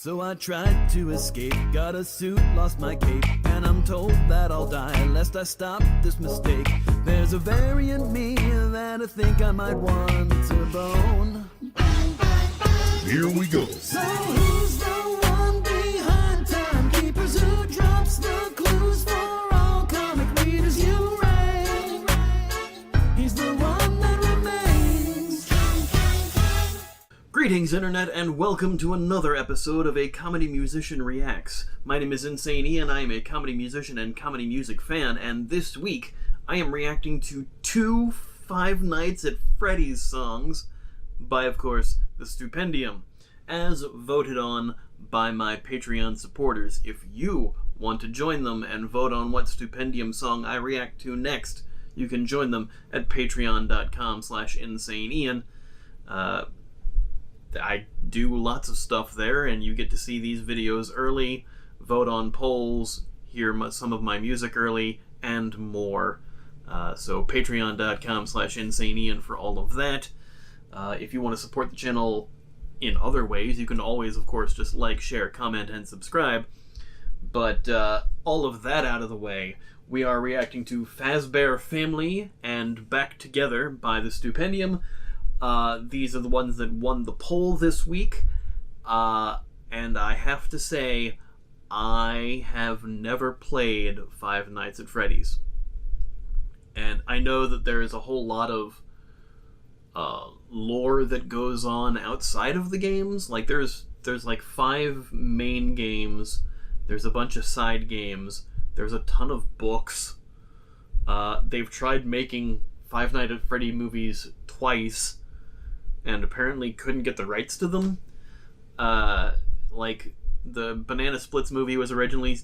So I tried to escape, got a suit, lost my cape, and I'm told that I'll die lest I stop this mistake. There's a variant me that I think I might want to bone. Here we go. So who's the one behind timekeepers who drops the clues for all comic readers you reign? He's the one that remains. Greetings, Internet, and welcome to another episode of A Comedy Musician Reacts. My name is Insane Ian, I am a comedy musician and comedy music fan, and this week I am reacting to two Five Nights at Freddy's songs by, of course, the Stupendium, as voted on by my Patreon supporters. If you want to join them and vote on what Stupendium song I react to next, you can join them at patreon.com/insaneian. I do lots of stuff there, and you get to see these videos early, vote on polls, hear some of my music early, and more. So patreon.com/insaneian for all of that. If you want to support the channel in other ways, you can always, of course, just like, share, comment, and subscribe. But all of that out of the way, we are reacting to Fazbear Family and Back Together by the Stupendium. These are the ones that won the poll this week, and I have to say, I have never played Five Nights at Freddy's. And I know that there is a whole lot of lore that goes on outside of the games. Like, there's like 5 main games, there's a bunch of side games, there's a ton of books. They've tried making Five Nights at Freddy movies twice, and apparently couldn't get the rights to them. Like, the Banana Splits movie was originally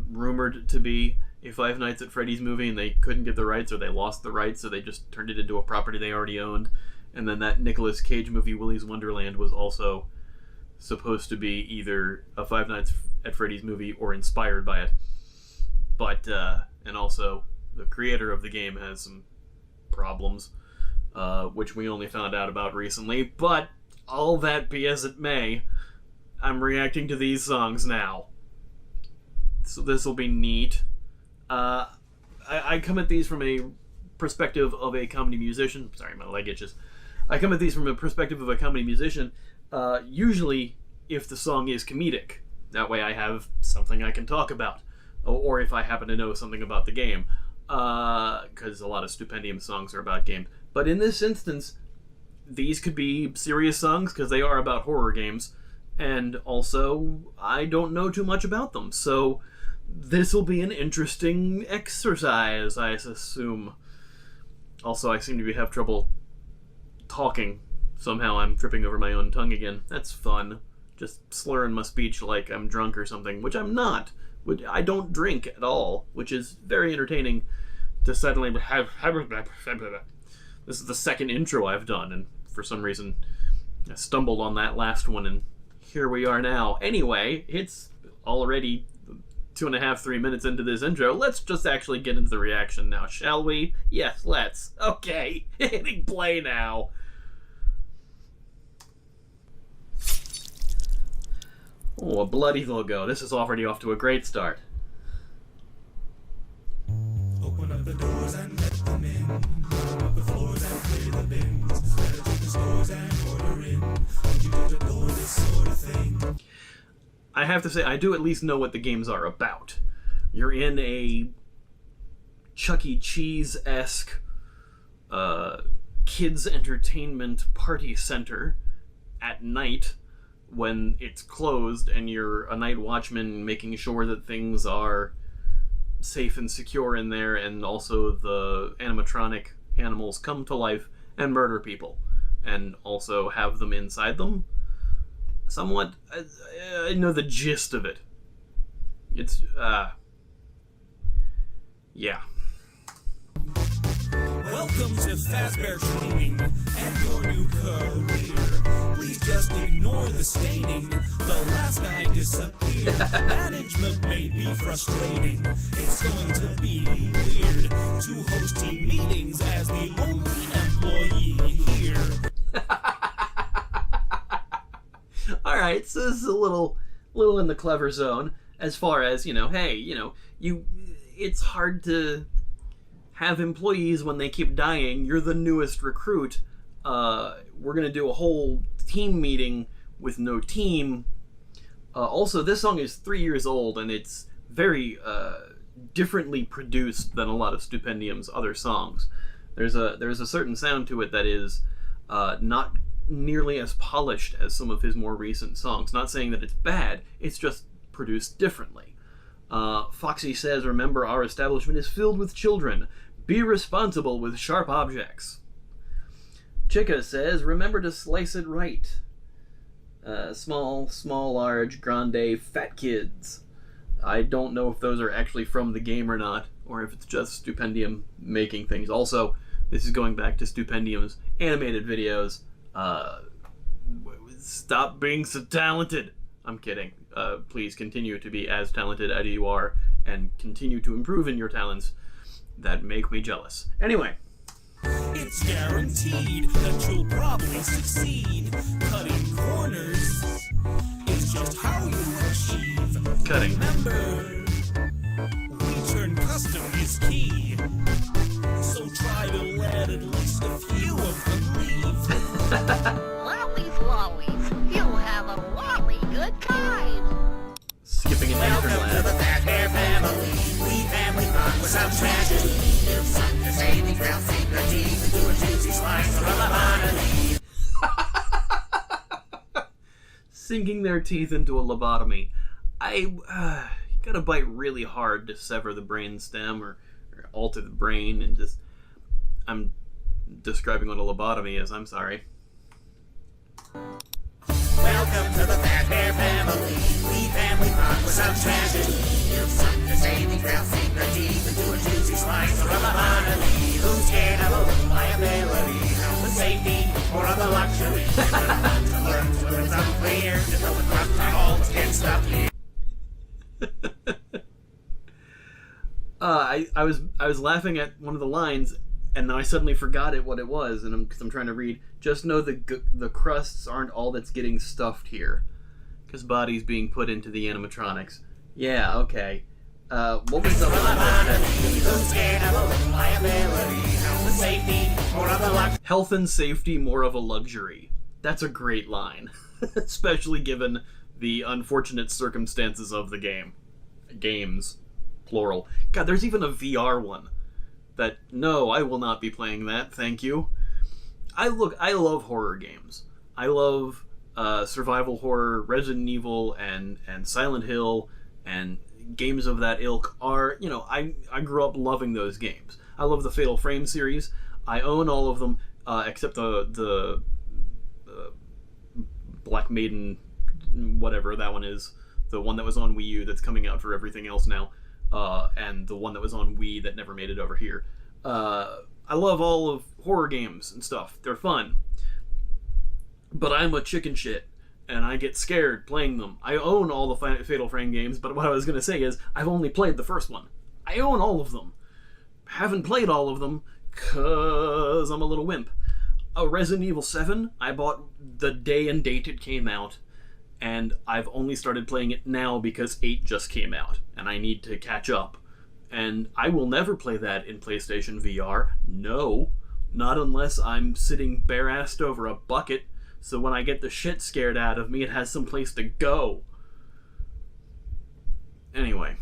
rumored to be a Five Nights at Freddy's movie, and they couldn't get the rights, or they lost the rights, so they just turned it into a property they already owned. And then that Nicolas Cage movie, Willy's Wonderland, was also supposed to be either a Five Nights at Freddy's movie or inspired by it. But, and also, the creator of the game has some problems, which we only found out about recently. But all that be as it may, I'm reacting to these songs now, so this will be neat. I come at these from a perspective of a comedy musician. Sorry, my leg itches. I come at these from a perspective of a comedy musician, usually if the song is comedic. That way I have something I can talk about, or if I happen to know something about the game, because a lot of Stupendium songs are about games. But in this instance, these could be serious songs because they are about horror games, and also I don't know too much about them, so this will be an interesting exercise, I assume. Also, I seem to have trouble talking. Somehow I'm tripping over my own tongue again. That's fun. Just slurring my speech like I'm drunk or something, which I'm not. I don't drink at all, which is very entertaining to suddenly have... This is the second intro I've done, and for some reason I stumbled on that last one, and here we are now. Anyway, it's already 2.5-3 minutes into this intro. Let's just actually get into the reaction now, shall we? Yes, let's. Okay, hitting play now. Oh, a bloody logo. This is already off to a great start. Open up the doors and let them in. Open up the floors and clear the bins. It's better to the stores and order in. When you don't adore this sort of thing. I have to say, I do at least know what the games are about. You're in a Chuck E. Cheese-esque kids' entertainment party center at night when it's closed, and you're a night watchman making sure that things are safe and secure in there, and also the animatronic animals come to life and murder people, and also have them inside them. Somewhat, I know the gist of it. It's, yeah. Welcome to Fazbear Training and your new career. Please just ignore the staining. The last guy disappeared. Management may be frustrating. It's going to be weird to host team meetings as the only employee here. Alright, so this is a little little in the clever zone as far as, hey, it's hard to have employees when they keep dying. You're the newest recruit. We're going to do a whole team meeting with no team. Also, this song is 3 years old, and it's very differently produced than a lot of Stupendium's other songs. There's a certain sound to it that is not nearly as polished as some of his more recent songs. Not saying that it's bad, it's just produced differently. Foxy says, remember, our establishment is filled with children. Be responsible with sharp objects. Chica says, remember to slice it right. Small, large, grande, fat kids. I don't know if those are actually from the game or not, or if it's just Stupendium making things. Also, this is going back to Stupendium's animated videos. Stop being so talented. I'm kidding. Please continue to be as talented as you are, and continue to improve in your talents that make me jealous. Anyway. It's guaranteed that you'll probably succeed. Cutting corners is just how you achieve. Cutting. Remember, return custom is key. So try to let at least a few of them leave. Lollies, you'll have a lolly good time. Skipping an Welcome intern to the lab. Fazbear family. We family fun with some tragedy. Something to say we felt secret teeth into a juicy slice of a lobotomy. Sinking their teeth into a lobotomy. You gotta bite really hard to sever the brain stem or alter the brain, and just... I'm describing what a lobotomy is, I'm sorry. Welcome to the Fazbear family. We family fun with some tragedy. Something to say we felt secret teeth into a juicy slice of a lobotomy. Who's scared of a little liability? Health and safety or other luxury? To learn when it's unclear. To know the crust not all the skin stuff here. I was laughing at one of the lines, and then I suddenly forgot what it was, and I'm trying to read. Just know the crusts aren't all that's getting stuffed here, because bodies being put into the animatronics. Yeah, okay. What was the Health and safety, more of a luxury. That's a great line, especially given the unfortunate circumstances of the game. Games, plural. God, there's even a VR one. That, no, I will not be playing that, thank you. I love horror games. I love survival horror. Resident Evil and Silent Hill and games of that ilk are, I grew up loving those games. I love the Fatal Frame series. I own all of them, except the Black Maiden, whatever that one is. The one that was on Wii U that's coming out for everything else now. And the one that was on Wii that never made it over here. I love all of horror games and stuff. They're fun. But I'm a chicken shit, and I get scared playing them. I own all the Fatal Frame games, but what I was going to say is I've only played the first one. I own all of them. Haven't played all of them, because I'm a little wimp. Resident Evil 7, I bought the day and date it came out, and I've only started playing it now because 8 just came out, and I need to catch up. And I will never play that in PlayStation VR. No. Not unless I'm sitting bare-assed over a bucket, so when I get the shit scared out of me, it has some place to go. Anyway.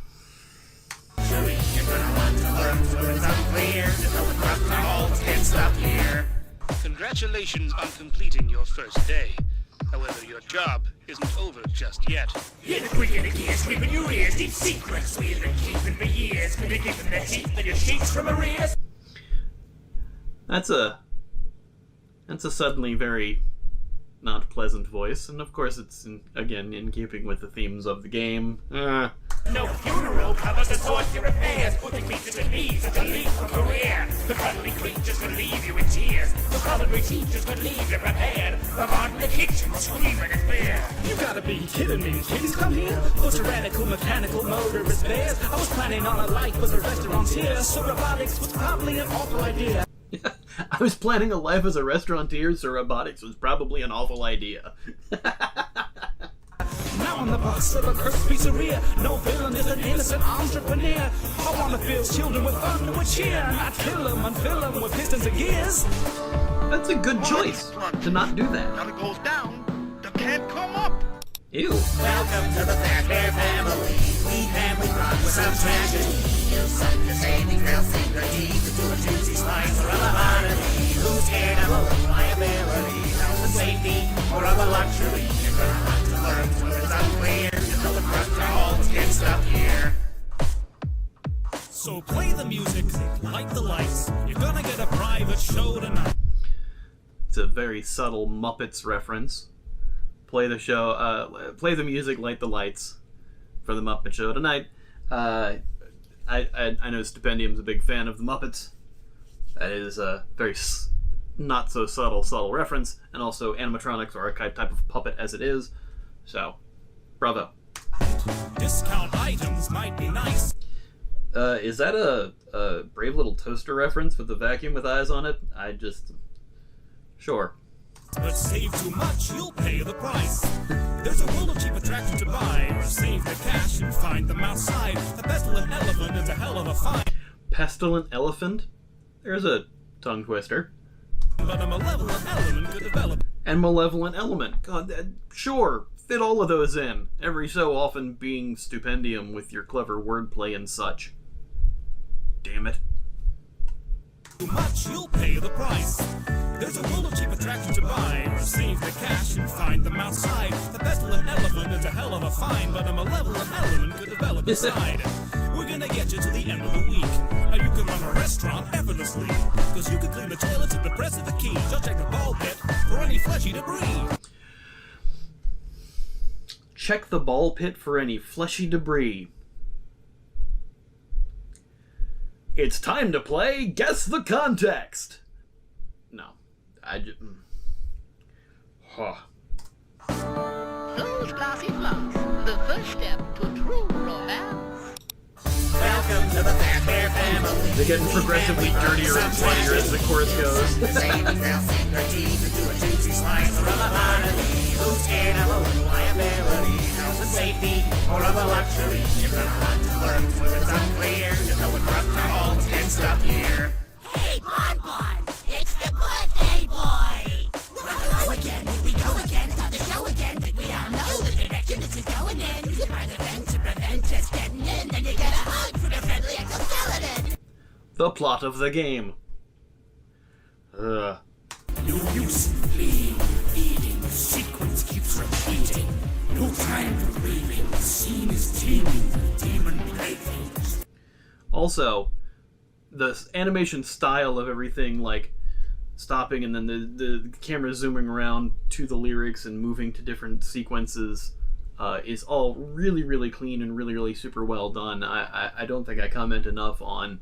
Congratulations on completing your first day. However, your job isn't over just yet. Hear the quick in the gears, creeping your ears, deep secrets we've been keeping for years. Could be keeping the teeth in your cheeks from arrears. That's a suddenly very not pleasant voice, and of course it's again in keeping with the themes of the game. No funeral covers the source your affairs. Putting me to the knees at the leap for career. The cuddly creatures could leave you in tears. The culinary teachers could leave you prepared. The in the kitchen screaming in fear. You gotta be kidding me. Kitties come here for tyrannical, mechanical, murderous bears. I was planning on a life as a restaurateur, so robotics was probably an awful idea. I was planning a life as a restaurateur, so robotics was probably an awful idea. Now I'm the boss of a cursed pizzeria. No villain is an innocent entrepreneur. I wanna fill children with fun, with cheer, not kill them and fill them with pistons and gears. That's a good choice to not do that. Now it goes down, the can't come up. Ew. Welcome to the Fazbear family. We family rock with some tragedy. You'll suck the savings, they'll sink their teeth into a juicy slice of a vanity. Who's scared of a little liability? Health and safety, or of a luxury? You're gonna have to learn when it's unclear. You know the crust are all the good stuff here. So play the music, light the lights. You're gonna get a private show tonight. It's a very subtle Muppets reference. Play the show, play the music, light the lights for the Muppet Show tonight. I know Stupendium's a big fan of the Muppets. That is a very not so subtle reference, and also animatronics are a type of puppet as it is. So, bravo. Discount items might be nice. Is that a Brave Little Toaster reference with the vacuum with eyes on it? Sure. But save too much, you'll pay the price. There's a world of cheap attraction to buy, or save the cash and find them outside. The pestilent elephant is a hell of a find. Pestilent elephant? There's a tongue twister. But a malevolent element could develop. And malevolent element. God, sure, fit all of those in. Every so often being Stupendium with your clever wordplay and such. Damn it. Too much, you'll pay the price. There's a world of cheap attraction to buy, or save the cash and find them outside. The pestilent elephant is a hell of a find, but a malevolent element could develop inside. We're gonna get you to the end of the week. Now you can run a restaurant effortlessly, cause you can clean the toilets at the press of the key. Just check the ball pit for any fleshy debris. Check the ball pit for any fleshy debris. It's time to play Guess the Context. No, Huh. Those classy flunks, the first step to true romance. Welcome to the Fazbear family. They're getting progressively dirtier and funnier as the chorus goes. The savings, they'll sink their teeth into a juicy slice of a vanity. Who's scared of a little liability? Health and safety, or of a luxury? You're gonna have to learn when it's unclear. You know what corrupt are all the good stuff here. Hey, Bon, it's the birthday boy! Hello again, here we go again, start the show again. We all know the direction this is going in. You find a vent to prevent just getting in, then you get a hug from your friendly exoskeleton. The plot of the game. No use in fleeing, feeding, the sequence keeps repeating. No time for grieving, the scene is teeming with demon playthings. Also, the animation style of everything, like stopping and then the camera zooming around to the lyrics and moving to different sequences, is all really, really clean and really, really super well done. I don't think I comment enough on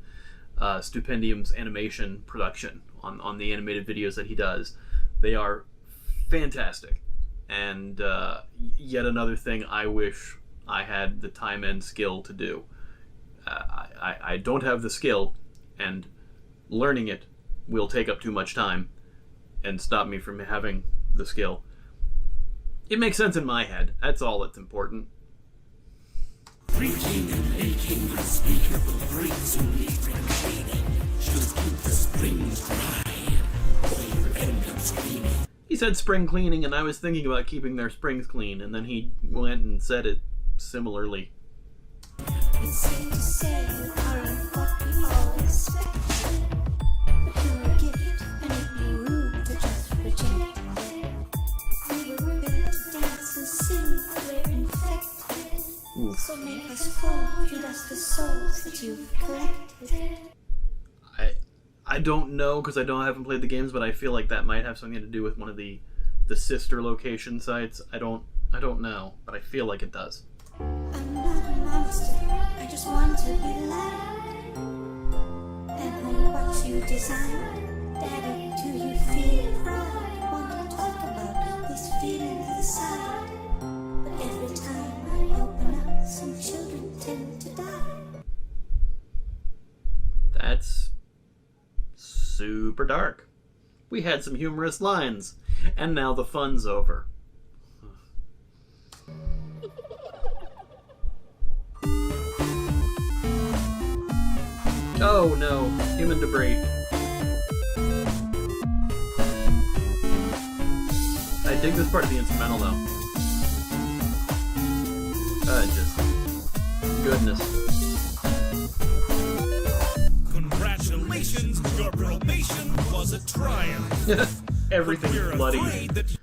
Stupendium's animation production on the animated videos that he does. They are fantastic, and yet another thing I wish I had the time and skill to do. I don't have the skill, and learning it will take up too much time and stop me from having the skill. It makes sense in my head. That's all that's important. Freaking and making unspeakable freaks who need cleaning. Should keep the springs dry, or you end up screaming. He said spring cleaning, and I was thinking about keeping their springs clean, and then he went and said it similarly. It's safe to say you aren't what we all expected, but you're a gift and it'd be rude to just reject it. We were built to dance and sing, but we're infected. So make us whole, feed us the souls that you've collected. I don't know, because haven't played the games, but I feel like that might have something to do with one of the sister location sites. I don't know, but I feel like it does. I'm not a monster, I just want to be loved. And on what you designed, Daddy, do you feel proud? Want to talk about these feelings aside? But every time I open up, some children tend to die. That's super dark. We had some humorous lines, and now the fun's over. Oh no, human debris. I dig this part of the instrumental though. Just goodness. Congratulations, your probation was a triumph. Everything's We're bloody. afraid that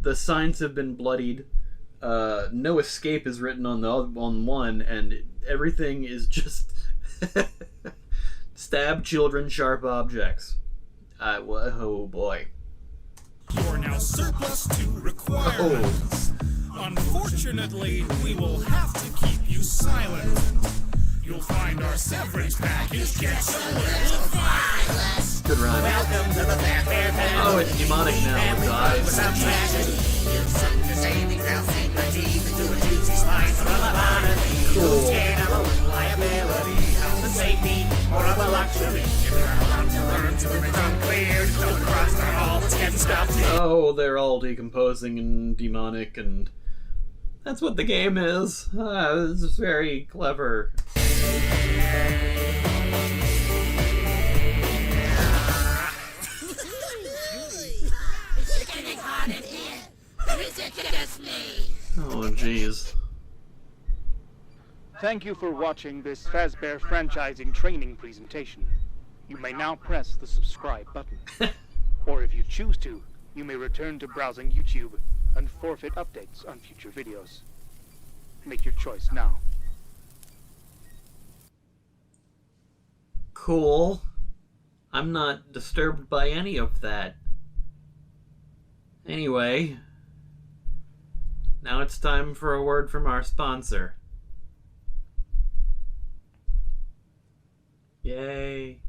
The signs have been bloodied. No escape is written on one, and everything is just stab children, sharp objects. Oh boy. you're now surplus to requirements. Unfortunately, we will have to keep you silent. You'll find our severance package gets a little violent. Good rhyme. Welcome to the Fazbear family. Oh, it's demonic now with the With eyes. some tragedy. You've sunk the saving they'll sink their teeth into a juicy slice of lobotomy. Cool. Scared of a liability, health and safety, more of a luxury. If you're a lot to learn till it's unclear, don't cross the hall, it's getting stuffed in. Oh, they're all decomposing and demonic, and that's what the game is. This is very clever. It's getting hot in here. Or is it just me? Oh, jeez. Thank you for watching this Fazbear franchising training presentation. You may now press the subscribe button. Or if you choose to, you may return to browsing YouTube and forfeit updates on future videos. Make your choice now. Cool. I'm not disturbed by any of that. Anyway, now it's time for a word from our sponsor. Yay.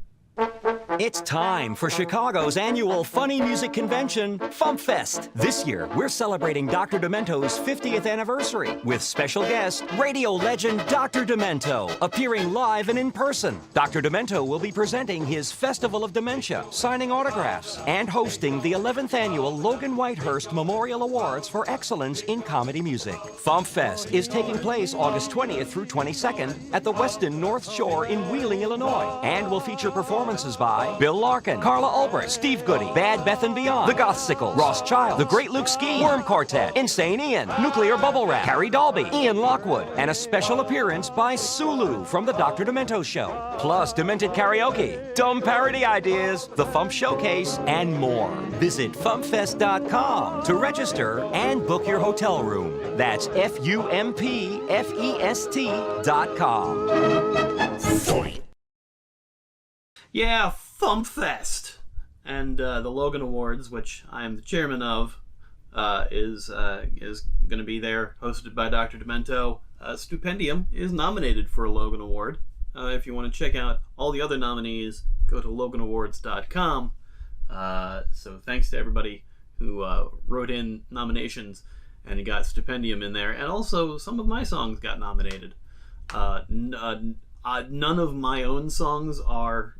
It's time for Chicago's annual funny music convention, FumpFest. This year, we're celebrating Dr. Demento's 50th anniversary with special guest, radio legend Dr. Demento, appearing live and in person. Dr. Demento will be presenting his Festival of Dementia, signing autographs, and hosting the 11th annual Logan Whitehurst Memorial Awards for Excellence in Comedy Music. FumpFest is taking place August 20th through 22nd at the Westin North Shore in Wheeling, Illinois, and will feature performances by Bill Larkin, Carla Ulbrich, Steve Goody, Bad Beth and Beyond, The Gothsicles, Ross Child, The Great Luke Ski, Worm Quartet, Insane Ian, Nuclear Bubble Wrap, Carrie Dalby, Ian Lockwood, and a special appearance by Sulu from The Dr. Demento Show. Plus Demented Karaoke, dumb parody ideas, the Fump Showcase, and more. Visit FumpFest.com to register and book your hotel room. That's FUMPFEST.com. Yeah, FumpFest! And the Logan Awards, which I am the chairman of, is going to be there, hosted by Dr. Demento. Stupendium is nominated for a Logan Award. If you want to check out all the other nominees, go to LoganAwards.com. So thanks to everybody who wrote in nominations and got Stupendium in there. And also, some of my songs got nominated. None of my own songs are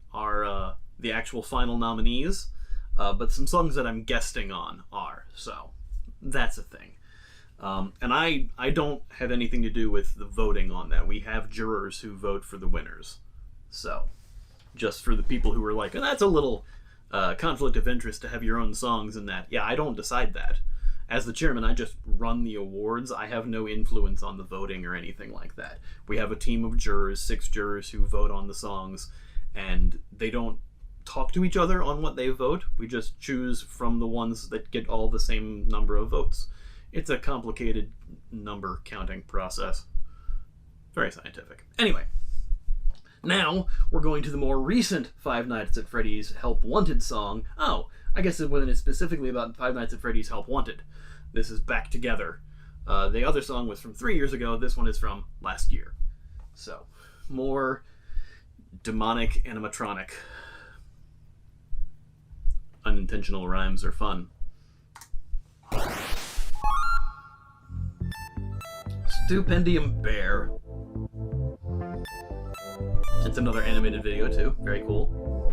the actual final nominees, but some songs that I'm guesting on are, so that's a thing. And I don't have anything to do with the voting on that. We have jurors who vote for the winners. So, just for the people who are like, oh, that's a little conflict of interest to have your own songs in that. Yeah, I don't decide that. As the chairman, I just run the awards. I have no influence on the voting or anything like that. We have a team of jurors, 6 jurors who vote on the songs, and they don't talk to each other on what they vote. We just choose from the ones that get all the same number of votes. It's a complicated number counting process. Very scientific. Anyway, now we're going to the more recent Five Nights at Freddy's Help Wanted song. Oh, I guess it wasn't specifically about Five Nights at Freddy's Help Wanted. This is Back Together. The other song was from 3 years ago. This one is from last year. So, more demonic animatronic. Unintentional rhymes are fun. Stupendium Bear. It's another animated video too. Very cool.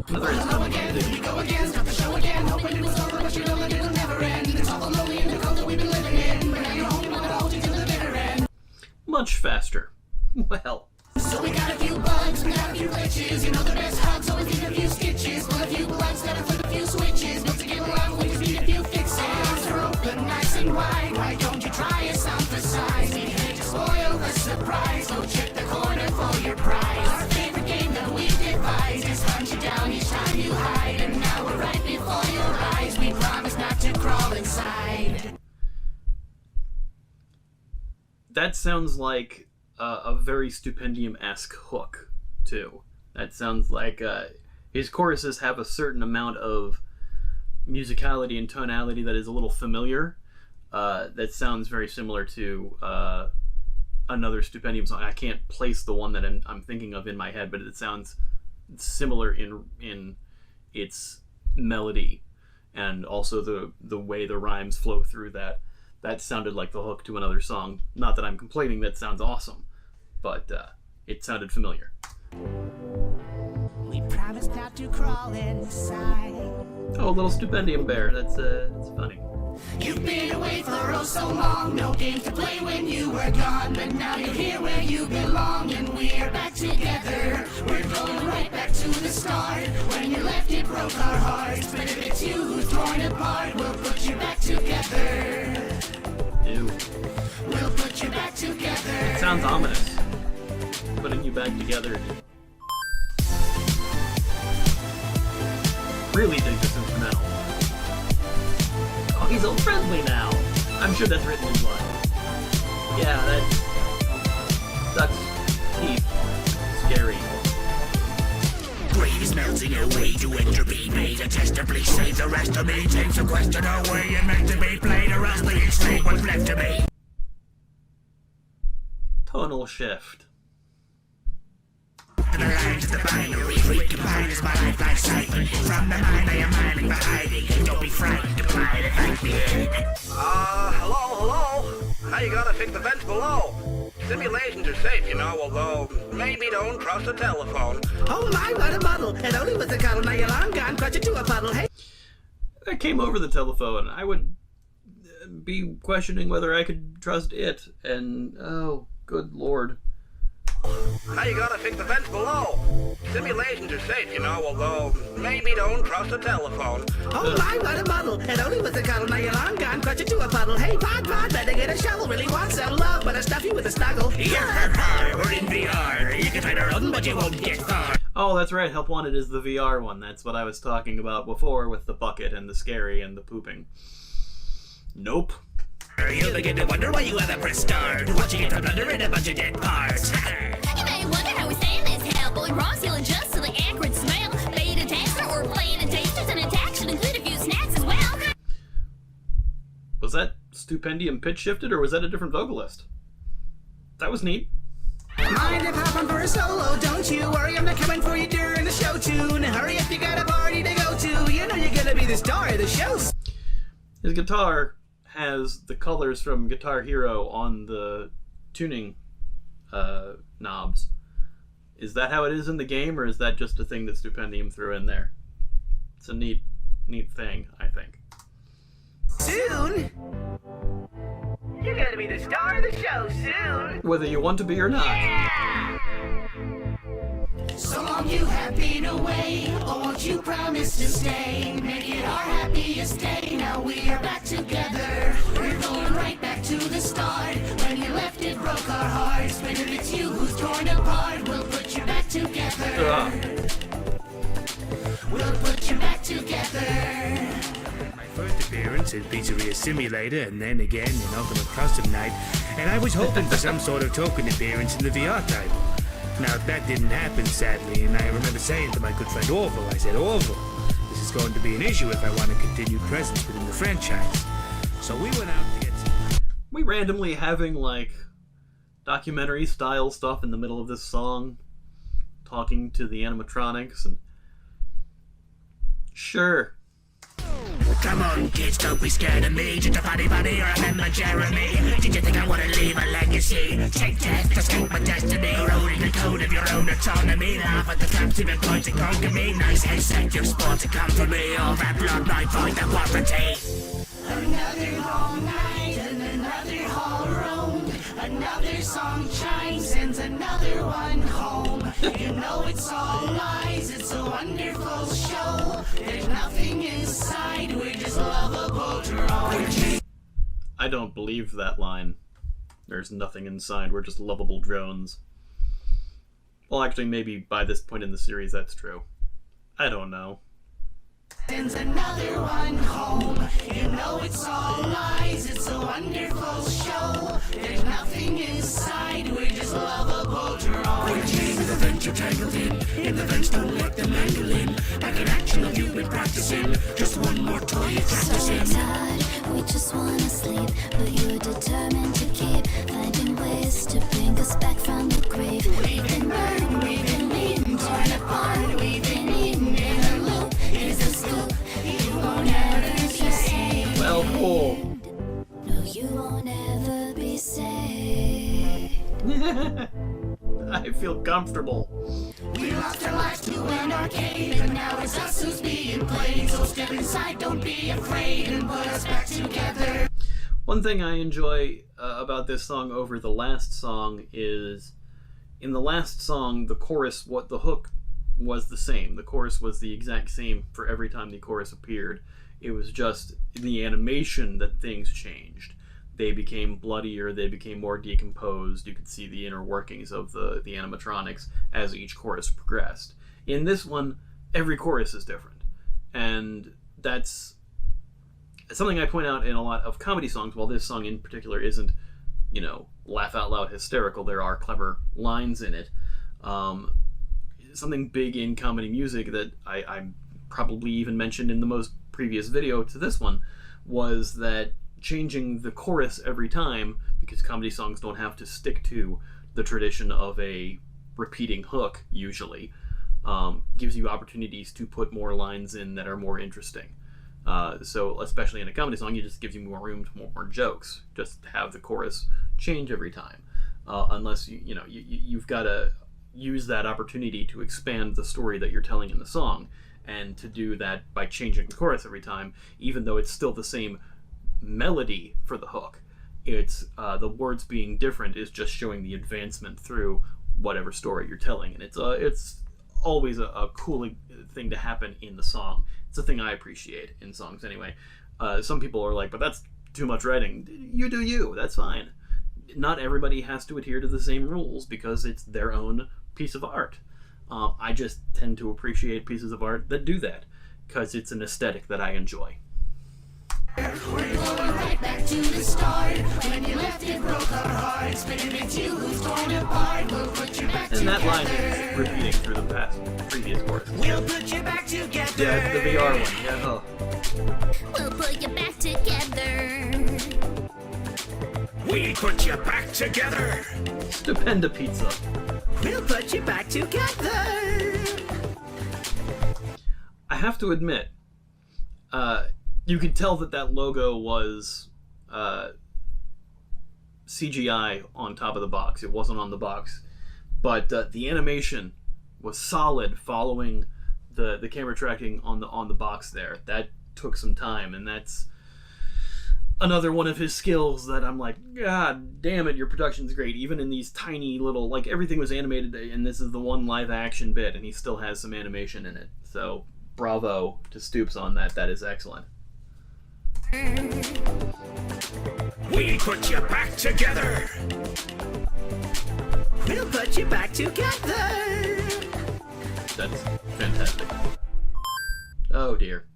Another animated video. Go again, start the show again, hoping it was over, but you know that it will never end. It's all the lonely much faster. Well, So we got a few bugs, we got a few glitches. You know the best hugs always need a few stitches. Pull a few plugs, gotta flip a few switches. Built to get along, we just need a few fixes. Are open nice and wide. Why don't you try us on for size? We hate to spoil the surprise. Go check the corner for your prize. Our favorite game that we devise is hunt you down each time you hide. And now we're right before your eyes. We promise not to crawl inside. that sounds like a very Stupendium-esque hook, too. That sounds like his choruses have a certain amount of musicality and tonality that is a little familiar. That sounds very similar to another Stupendium song. I can't place the one that I'm thinking of in my head, but it sounds similar in its melody and also the way the rhymes flow through that. That sounded like the hook to another song. Not that I'm complaining, that sounds awesome, but it sounded familiar. We promise not to crawl inside. Oh, a little Stupendium bear. That's funny. You've been away for oh so long. No games to play when you were gone, but now you're here where you belong, and we're back together. We're going right back to the start. When you left, it broke our hearts, but if it's you who's torn apart, we'll put you back together. Ew. We'll put you back together. It sounds ominous. Putting you back together. Really dig this instrumental. Oh, he's all friendly now. I'm sure that's written in blood. Yeah, that's teeth. Scary. Grade is melting away to entropy. Made a test to please save the rest of me. Takes a question away and meant to be played, or else they explain what's left of me. Tonal shift. The lines of the binary recombine as my lifeline siphon. From the mind I am mining by hiding. Don't be frightened, apply to thank me. Hello? How you gonna fix the vents below? Simulations are safe, you know, although maybe don't trust the telephone. Oh my, what a muddle! It only was a cuddle, now you're long gone, crush it to a puddle, hey! I came over the telephone. I would be questioning whether I could trust it, and oh, good lord. How you gonna fix the vents below? Simulations are safe, you know, although maybe don't trust the telephone. Oh my, what a muddle! It only was a cuddle, now you're long gone, crush it to a puddle, hey pod, better get a shovel, really want some love, but I stuff you with a snuggle. We're in VR. You can try to run, but you won't get far. Oh, that's right. Help Wanted is the VR one. That's what I was talking about before with the bucket and the scary and the pooping. Nope. You'll begin to wonder why you ever press start. Watching it from under in a bunch of dead parts. You may wonder how we stand this hell, but we promise you'll adjust to the acrid smell. Beta tester or beta tasters, and attack should include a few snacks as well. Was that Stupendium pitch shifted, or was that a different vocalist? That was neat. Mind if hop on for a solo, don't you worry, I'm not coming for you during the show tune. Hurry if you got a party to go to, you know you're gonna be the star of the show. His guitar has the colors from Guitar Hero on the tuning knobs. Is that how it is in the game, or is that just a thing that Stupendium threw in there? It's a neat thing, I think. Soon? You're gonna be the star of the show soon. Whether you want to be or not. So long you have been away, oh won't you promise to stay? Make it our happiest day, now we are back together. We're going right back to the start. When you left it broke our hearts, but if it's you who's torn apart, we'll put you back together. We'll put you back together. My first appearance at Pizzeria Simulator, and then again in Ultimate Custom Night, and I was hoping for some sort of token appearance in the VR title. Now, that didn't happen, sadly, and I remember saying to my good friend Orville, I said, Orville, this is going to be an issue if I want a continued presence within the franchise. So we went out to get some... We randomly having, like, documentary-style stuff in the middle of this song, talking to the animatronics, and... Sure. Come on, kids, don't be scared of me. Just a funny buddy or a member Jeremy. Did you think I want to leave a legacy? Take death, escape my destiny. Eroding the code of your own autonomy. Laugh at the traps you've been trying to conquer me. Nice headset, you're spawned to come for me. All that blood might find the warranty. Another long night and another hall roam. Another song chimes, sends another one home. You know it's all lies, it's a wonderful show. There's nothing inside, we're just lovable drones. I don't believe that line. There's nothing inside, we're just lovable drones. Well, actually, maybe by this point in the series that's true. I don't know. Sends another one home. You know it's all lies, it's a wonderful show. There's nothing inside, we're just lovable drones. In the vent you're tangled in the vents don't let them mangle in. Back in action you've been practicing, just one more toy you're practicing. So tired, we just wanna sleep, but you're determined to keep finding ways to bring us back from the grave. We've been burned, we've been beaten, torn apart, we've been eaten in a loop. Here's a scoop, you won't ever be saved. Well, cool. No, you won't ever be saved. I feel comfortable. We lost our lives to an arcade, and now it's us who's being played. So step inside, don't be afraid, and put us back together. One thing I enjoy about this song over the last song is, in the last song, the chorus, the hook was the same. The chorus was the exact same for every time the chorus appeared. It was just the animation that things changed. They became bloodier, they became more decomposed. You could see the inner workings of the animatronics as each chorus progressed. In this one, every chorus is different. And that's something I point out in a lot of comedy songs. While this song in particular isn't, laugh out loud hysterical, there are clever lines in it. Something big in comedy music that I probably even mentioned in the most previous video to this one was that changing the chorus every time, because comedy songs don't have to stick to the tradition of a repeating hook usually, gives you opportunities to put more lines in that are more interesting. So especially in a comedy song, it just gives you more room to more jokes. Just have the chorus change every time, unless you've got to use that opportunity to expand the story that you're telling in the song, and to do that by changing the chorus every time, even though it's still the same melody for the hook. It's the words being different is just showing the advancement through whatever story you're telling, and it's always a cool thing to happen in the song. It's a thing I appreciate in songs anyway. Some people are like, but that's too much writing. You do you, that's fine. Not everybody has to adhere to the same rules because it's their own piece of art. I just tend to appreciate pieces of art that do that because it's an aesthetic that I enjoy. We're going right back to the start. When you left, it broke our hearts. But if it's you who's torn apart, we'll put you back And together. that line is repeating through the previous chorus. We'll put you back together. Yeah, the VR one. Yeah. Oh. We'll put you back together. We put you back together. Stupenda pizza. We'll put you back together. I have to admit, you could tell that logo was CGI on top of the box. It wasn't on the box, but the animation was solid, following the camera tracking on the box there. That took some time, and that's another one of his skills that I'm like, God damn it, your production's great. Even in these tiny little, like, everything was animated, and this is the one live action bit, and he still has some animation in it. So bravo to Stoops on that. That is excellent. We put you back together. We'll put you back together. That's fantastic. Oh dear.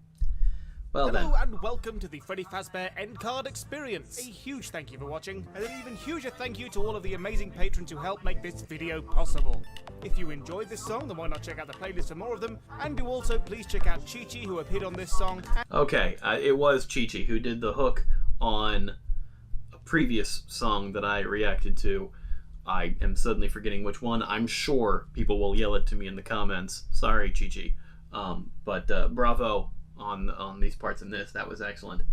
Well Hello then. and welcome to the Freddy Fazbear End Card Experience. A huge thank you for watching, and an even huger thank you to all of the amazing patrons who helped make this video possible. If you enjoyed this song, then why not check out the playlist for more of them, and do also please check out Chi-Chi, who appeared on this song. Okay, it was Chi-Chi who did the hook on a previous song that I reacted to. I am suddenly forgetting which one. I'm sure people will yell it to me in the comments. Sorry, Chi-Chi. But bravo on these parts in this. That was excellent.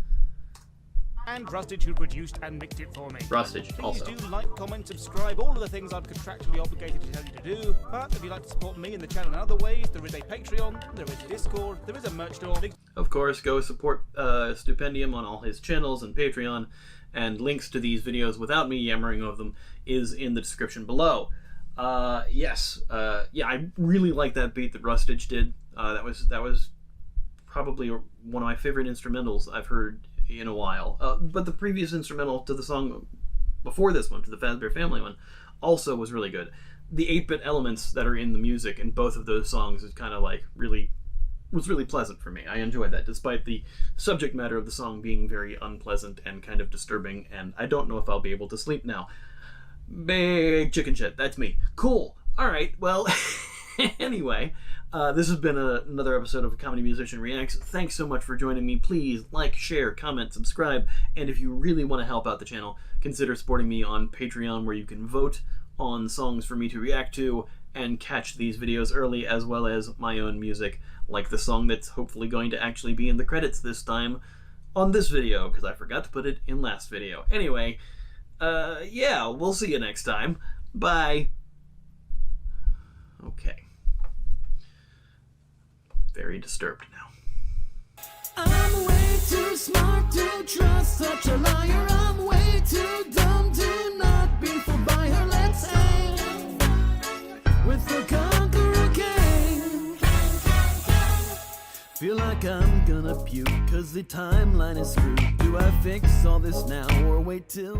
and Rustage, who produced and mixed it for me. Rustage, Please also. do like, comment, subscribe, all of the things I'm contractually obligated to tell you to do. But if you'd like to support me and the channel in other ways, there is a Patreon, there is a Discord, there is a merch store. Of course, go support Stupendium on all his channels and Patreon, and links to these videos without me yammering over them is in the description below. Yes, I really like that beat that Rustage did. That was probably one of my favorite instrumentals I've heard in a while. But the previous instrumental to the song before this one, to the Fazbear Family one, also was really good. The 8-bit elements that are in the music in both of those songs is kind of like was really pleasant for me. I enjoyed that, despite the subject matter of the song being very unpleasant and kind of disturbing, and I don't know if I'll be able to sleep now. Big chicken shit, that's me. Cool. Alright, well, anyway, this has been another episode of Comedy Musician Reacts. Thanks so much for joining me. Please like, share, comment, subscribe, and if you really want to help out the channel, consider supporting me on Patreon, where you can vote on songs for me to react to and catch these videos early, as well as my own music, like the song that's hopefully going to actually be in the credits this time on this video, because I forgot to put it in last video. Anyway, yeah, we'll see you next time. Bye. Okay. Very disturbed now. I'm way too smart to trust such a liar. I'm way too dumb to not be fooled by her. Let's aim with the conqueror game. Feel like I'm gonna puke, cause the timeline is screwed. Do I fix all this now or wait till